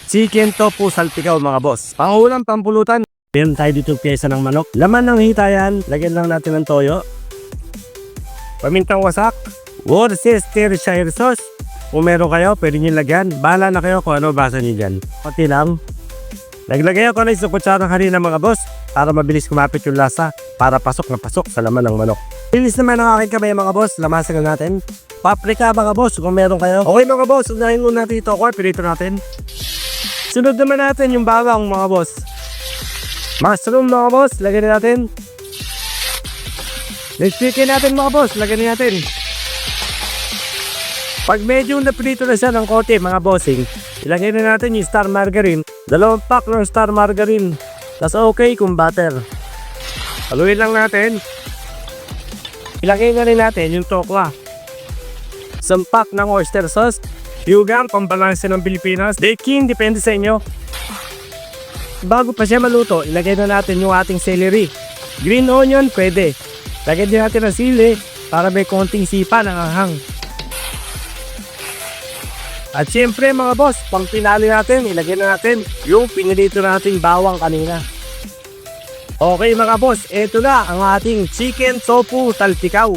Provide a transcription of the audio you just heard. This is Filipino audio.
Chicken tofu salpikaw mga boss. Pangulam, pampulutan. Meron tayo dito pyesa ng manok. Laman ng hitayan, lagyan lang natin ng toyo. Pamintang wasak. Worcestershire sauce. Kung meron kayo, pwede nyo lagyan. Bahala na kayo kung ano basa nyo dyan. Pati lang. Naglagay ako na isang kutsarang harina mga boss para mabilis kumapit yung lasa para pasok na pasok sa laman ng manok. Bilis naman ang aking kamay mga boss. Lamasan na natin. Paprika mga boss kung meron kayo. Okay mga boss, unahin muna natin ito. Pirito natin. Sunod naman natin yung bawang mga boss. Mushroom mga boss, lagyan natin. Next chicken natin mga boss, lagyan natin. Pag medyo naprito na siya ng konti mga bossing, ilagay na natin yung star margarine. 2 pack ng star margarine. Tas okay kung butter. Haluin lang natin. Ilagay na rin natin yung tokwa. 1 pack ng oyster sauce. Yugang, pambalanse ng Pilipinas. Baking, depende sa inyo. Bago pa siya maluto, ilagay na natin yung ating celery. Green onion, pwede. Lagyan din natin ng sili para may konting sipa ng anghang. At syempre mga boss, pang pinali natin, ilagay na natin yung pinilito nating bawang kanina. Okay mga boss, eto na ang ating chicken tofu talpikaw.